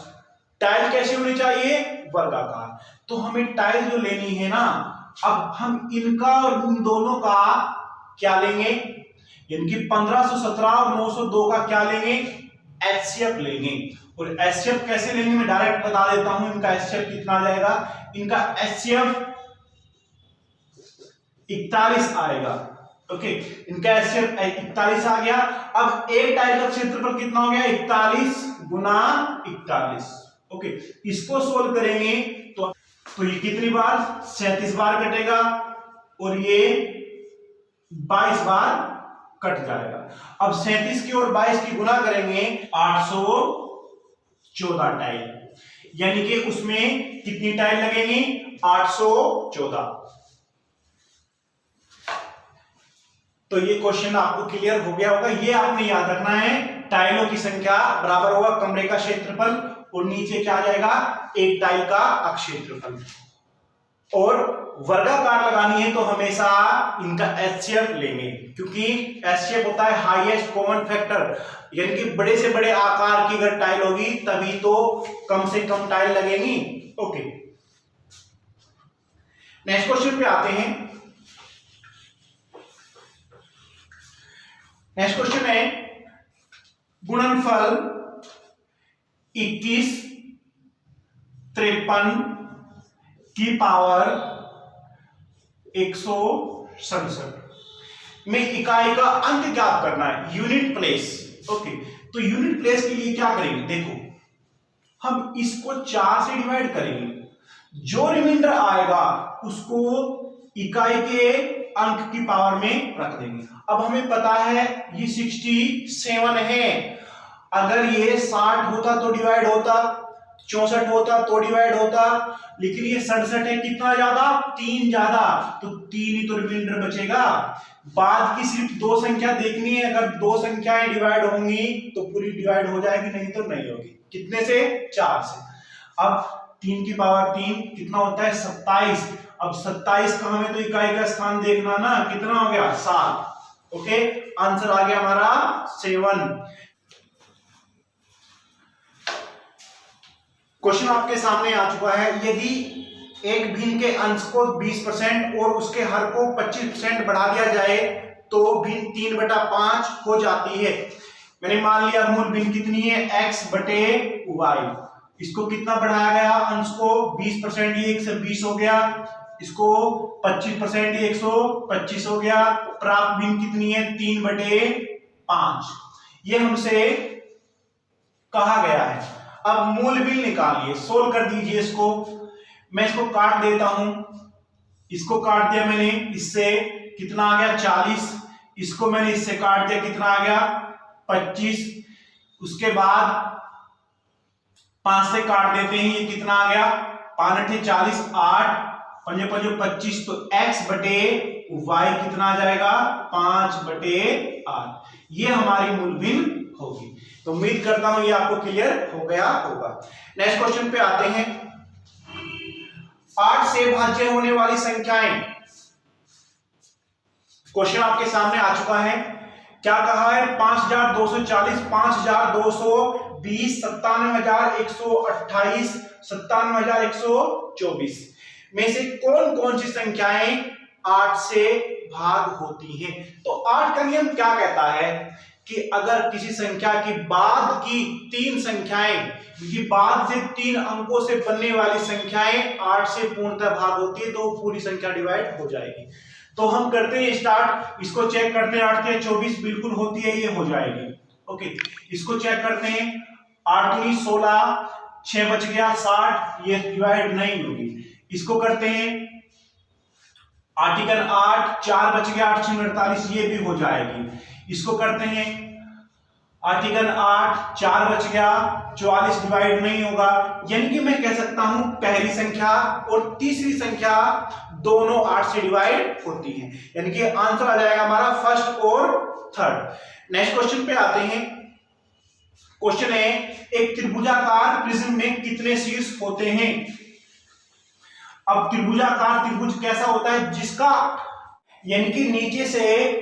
टाइल कैसी होनी चाहिए, वर्गाकार। तो हमें टाइल जो लेनी है ना, अब हम इनका और इन दोनों का क्या लेंगे, यानी कि 1517 और 902 का क्या लेंगे, एचसीएफ लेंगे। और एचसीएफ कैसे लेंगे मैं डायरेक्ट बता देता हूं, इनका एचसीएफ कितना आ जाएगा, इनका एचसीएफ 41 आएगा। ओके, इनका एचसीएफ 41 आ गया। अब एक टाइल का क्षेत्रफल कितना हो गया, 41 गुना 41। ओके, इसको सोल्व करेंगे तो ये कितनी बार, 37 बार कटेगा, और ये 22 बार कट जाएगा। अब 37 की और 22 की गुना करेंगे, 814 टाइल, यानी कि उसमें कितनी टाइल लगेंगी, 814। तो ये क्वेश्चन आपको क्लियर हो गया होगा। ये आपने याद रखना है, टाइलों की संख्या बराबर होगा कमरे का क्षेत्रफल, और नीचे क्या आ जाएगा, एक टाइल का क्षेत्रफल। और वर्गाकार लगानी है तो हमेशा इनका एचसीएफ लेंगे, क्योंकि एचसीएफ होता है हाईएस्ट कॉमन फैक्टर, यानी कि बड़े से बड़े आकार की अगर टाइल होगी तभी तो कम से कम टाइल लगेंगी। ओके, नेक्स्ट क्वेश्चन पे आते हैं। नेक्स्ट क्वेश्चन है गुणनफल 21 53 की पावर 167 में इकाई का अंक ज्ञात करना है, यूनिट प्लेस। ओके, तो यूनिट प्लेस के लिए क्या करेंगे, देखो हम इसको 4 से डिवाइड करेंगे, जो रिमाइंडर आएगा उसको इकाई के अंक की पावर में रख देंगे। अब हमें पता है ये 67 है, अगर ये 60 होता तो डिवाइड होता, 64 होता तो डिवाइड होता, लेकिन ये 67 है, कितना ज्यादा, 3 ज्यादा, तो 3 ही तो रिमाइंडर बचेगा। बाद की सिर्फ 2 संख्या देखनी है, अगर 2 संख्याएं डिवाइड होंगी तो पूरी डिवाइड हो जाएगी, नहीं तो नहीं होगी। कितने से, 4 से। अब 3 की पावर 3 कितना होता है, 27। अब 27 कहां में, तो इकाई का स्थान देखना ना, कितना हो गया, 7। ओके, आंसर आ गया हमारा 7। क्वेश्चन आपके सामने आ चुका है, यदि एक भिन्न के अंश को 20% और उसके हर को 25% बढ़ा दिया जाए तो भिन्न 3/5 हो जाती है। मैंने मान लिया मूल भिन्न कितनी है, x/y। इसको कितना बढ़ाया गया, अंश को 20%, ये 120 हो गया। इसको 25%, ये 125 हो गया। प्राप्त भिन्न कितनी है, 3/5। ये हमसे कहा गया है। अब मूल भिन्न निकालिए, सोल्व कर दीजिए इसको। मैं इसको काट देता हूं, इसको काट दिया मैंने, इससे कितना आ गया 40। इसको मैंने इससे काट दिया, कितना आ गया 25। उसके बाद 5 से काट देते हैं, ये कितना आ गया 5 × 40, 8 × 5 = 25। तो x/y कितना आ जाएगा 5/8। ये हमारी मूल भिन्न होगी। तो उम्मीद करता हूं ये आपको क्लियर हो गया होगा। नेक्स्ट क्वेश्चन पे आते हैं। 8 से भाज्य होने वाली संख्याएं। क्वेश्चन आपके सामने आ चुका है। क्या कहा है, 5240, 5220, 97128, 97124 में से कौन कौन सी संख्याएं 8 से भाग होती हैं। तो 8 का नियम क्या कहता है कि अगर किसी संख्या की बाद की 3 संख्याएं, क्योंकि बाद से 3 अंकों से बनने वाली संख्याएं 8 से पूर्णतः भाग होती है तो पूरी संख्या डिवाइड हो जाएगी। तो हम करते हैं स्टार्ट, इसको चेक करते हैं। 8 × 24 बिल्कुल होती है, ये हो जाएगी। ओके, इसको चेक करते हैं। 8 × 16, 6 बच गया 60, ये डिवाइड नहीं होगी। इसको करते हैं 8 × 8, 4 बच गया, 8 × 6 = 48, ये भी हो जाएगी। इसको करते हैं 8 × 8, 4 बच गया, 44 डिवाइड नहीं होगा। यानी कि मैं कह सकता हूं पहली संख्या और तीसरी संख्या दोनों 8 से डिवाइड होती हैं। यानी कि आंसर आ जाएगा हमारा फर्स्ट और थर्ड। नेक्स्ट क्वेश्चन पे आते हैं। क्वेश्चन है, एक त्रिभुजाकार प्रिज्म में कितने शीर्ष होते हैं। अब त्रिभुजाकार त्रिभुज कैसा होता है, जिसका यानी कि नीचे से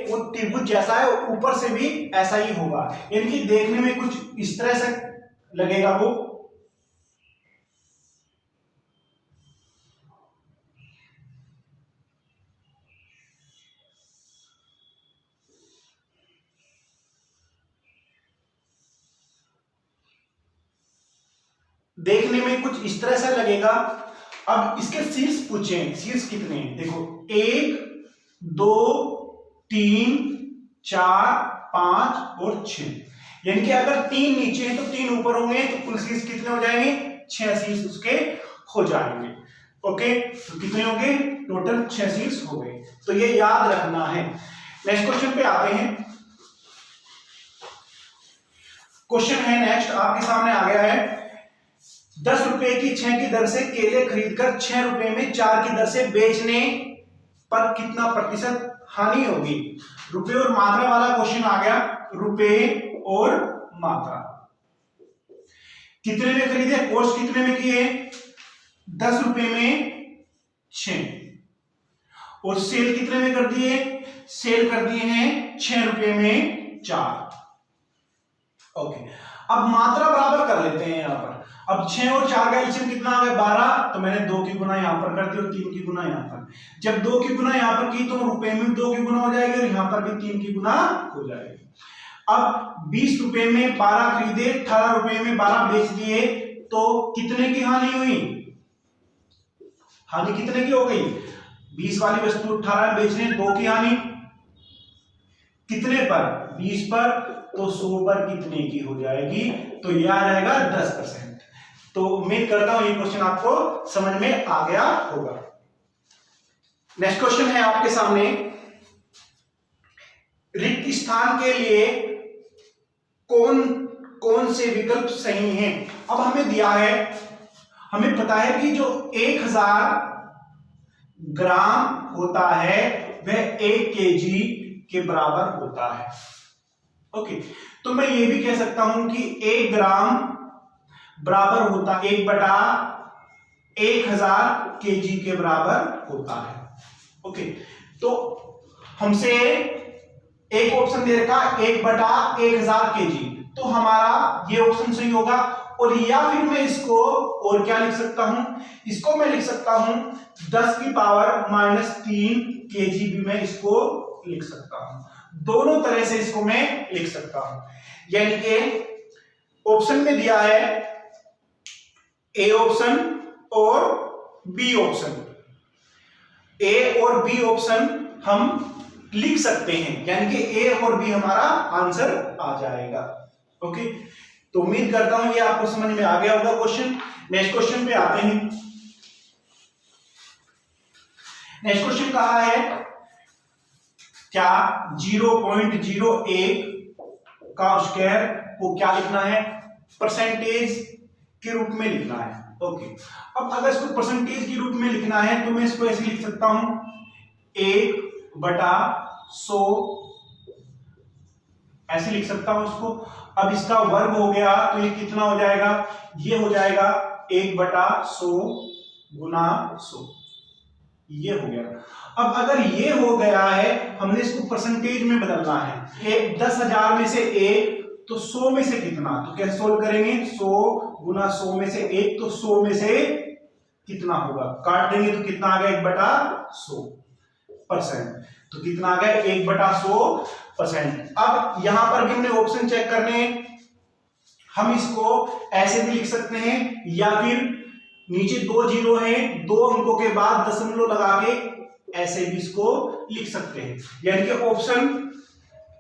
वो त्रिभुज जैसा है, ऊपर से भी ऐसा ही होगा। यानी कि देखने में कुछ इस तरह से लगेगा वो। देखने में कुछ इस तरह से लगेगा। अब इसके शीर्ष पूछे, शीर्ष कितने हैं। देखो 1, 2, 3, 4, 5 और 6। यानी कि अगर 3 नीचे हैं तो 3 ऊपर होंगे, तो कुल शीर्ष कितने हो जाएंगे, 6 शीर्ष उसके हो जाएंगे। ओके, तो कितने हो गए, टोटल 6 शीर्ष हो गए। तो ये याद रखना है। नेक्स्ट क्वेश्चन पे आते हैं। क्वेश्चन है नेक्स्ट आपके सामने आ गया है। 10 रुपए की 6 की दर से केले खरीदकर 6 रुपए में 4 की दर से बेचने पर कितना प्रतिशत हानि होगी। रुपए और मात्रा वाला क्वेश्चन आ गया। रुपए और मात्रा, कितने में खरीदे, कॉस्ट कितने में किए, 10 रुपए में 6, और सेल कितने में कर दिए, सेल कर दिए हैं 6 रुपए में 4। ओके, अब मात्रा बराबर कर लेते हैं यहां पर। अब 6 और 4 का एलसीएम कितना आ गया 12, तो मैंने 2 की गुना यहां पर कर दी और 3 की गुना यहां पर। जब 2 की गुना यहां पर की तो रुपए में 2 की गुना हो जाएगी और यहां पर भी 3 की गुना हो जाएगी। अब 20 रुपए में 12 खरीदे, 18 रुपए में 12 बेच दिए, तो कितने की हानि हुई, हानि कितने की हो गई, 20 वाली वस्तु 18 में बेचने, 2 की हानि कितने पर, 20 पर, तो 100 पर कितने की हो जाएगी, तो यह आ जाएगा 10%। तो उम्मीद करता हूं ये क्वेश्चन आपको समझ में आ गया होगा। नेक्स्ट क्वेश्चन है आपके सामने। रिक्त स्थान के लिए कौन कौन से विकल्प सही हैं। अब हमें दिया है, हमें पता है कि जो 1000 ग्राम होता है वह 1 केजी के बराबर होता है। ओके, तो मैं ये भी कह सकता हूं कि 1 ग्राम बराबर होता है 1/1000 केजी के बराबर होता है। ओके, तो हमसे एक ऑप्शन दे रखा 1/1000 kg, तो हमारा ये ऑप्शन सही होगा। और या फिर मैं इसको और क्या लिख सकता हूं, इसको मैं लिख सकता हूं 10⁻³ kg भी मैं इसको लिख सकता हूं। दोनों तरह से इसको मैं लिख सकता हूं। यानी कि ऑप्शन में दिया है ए ऑप्शन और बी ऑप्शन, ए और बी ऑप्शन हम लिख सकते हैं, यानी कि ए और बी हमारा आंसर आ जाएगा। ओके, तो उम्मीद करता हूं ये आपको समझ में आ गया होगा क्वेश्चन। नेक्स्ट क्वेश्चन पे आते हैं। नेक्स्ट क्वेश्चन कहा है क्या 0.01 का स्क्वायर को क्या लिखना है, परसेंटेज के रूप में लिखना है। ओके, अब अगर इसको परसेंटेज के रूप में लिखना है तो मैं इसको ऐसे लिख सकता हूं 1/100, ऐसे लिख सकता हूं इसको। अब इसका वर्ग हो गया तो ये कितना हो जाएगा, ये हो जाएगा 1/100 गुना 100, ये हो गया। अब अगर ये हो गया है, हमने इसको परसेंटेज में बदलना है। 10,000 में से 1 तो 100 में से कितना, तो कैसे सोल्व करेंगे, 100 गुना 100 में से 1, तो 100 में से कितना होगा, काट देंगे तो कितना आ गया 1/100%, तो कितना आ गया 1/100%। अब यहां पर भी हमने ऑप्शन चेक करने हैं, हम इसको ऐसे भी लिख सकते हैं या फिर नीचे 2 जीरो हैं, 2 अंकों के बाद दशमलव लगा के ऐसे भी इसको लिख सकते हैं। यानी कि ऑप्शन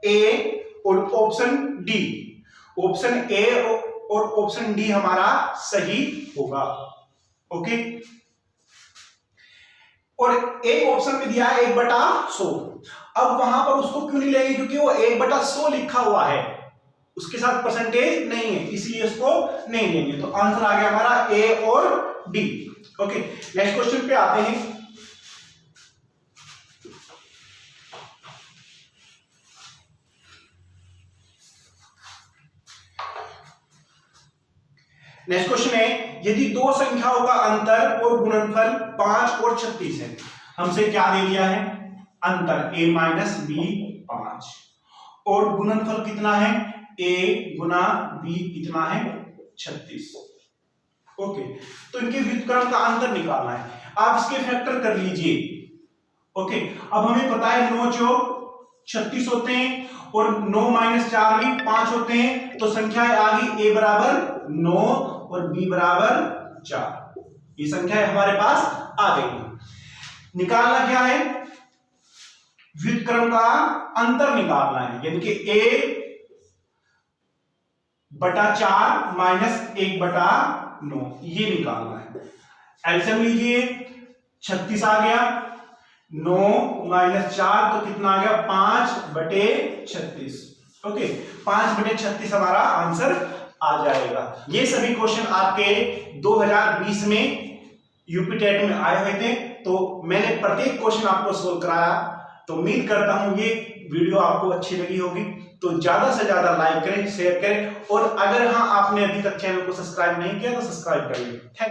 ए और ऑप्शन डी, ऑप्शन ए और ऑप्शन डी हमारा सही होगा। ओके, और एक ऑप्शन में दिया है 1/100, अब वहां पर उसको क्यों नहीं लेंगे, क्योंकि वो 1/100 लिखा हुआ है, उसके साथ परसेंटेज नहीं है, इसलिए उसको नहीं लेंगे। तो आंसर आ गया हमारा ए और डी। ओके, नेक्स्ट क्वेश्चन पे आते हैं। नेक्स्ट क्वेश्चन है, यदि दो संख्याओं का अंतर और गुणनफल 5 और 36 है, हमसे क्या दे दिया है, अंतर a माइनस बी 5 और गुणनफल कितना है, a गुना b कितना है 36। ओके, तो इनके व्युत्क्रम का अंतर निकालना है, आप इसके फैक्टर कर लीजिए। ओके, अब हमें पता है 9 चौक 36 होते हैं और 9 माइनस 4 भी 5 होते हैं, तो संख्याएं आ गई a बराबर 9 और b बराबर 4, ये संख्याएं हमारे पास आ गई। निकालना क्या है, व्युत्क्रम का अंतर निकालना है, यानी कि a/4 माइनस 1/9 ये निकालना है। एलसीएम लीजिए, 36 आ गया, 9 माइनस 4 तो कितना आ गया 5/36। ओके, 5/36 हमारा आंसर आ जाएगा। ये सभी क्वेश्चन आपके 2020 में यूपी टेट में आए हुए थे, तो मैंने प्रत्येक क्वेश्चन आपको सोल्व कराया। तो उम्मीद करता हूं ये वीडियो आपको अच्छी लगी होगी, तो ज्यादा से ज्यादा लाइक करें, शेयर करें, और अगर हाँ आपने अभी तक चैनल को सब्सक्राइब नहीं किया तो सब्सक्राइब करिए।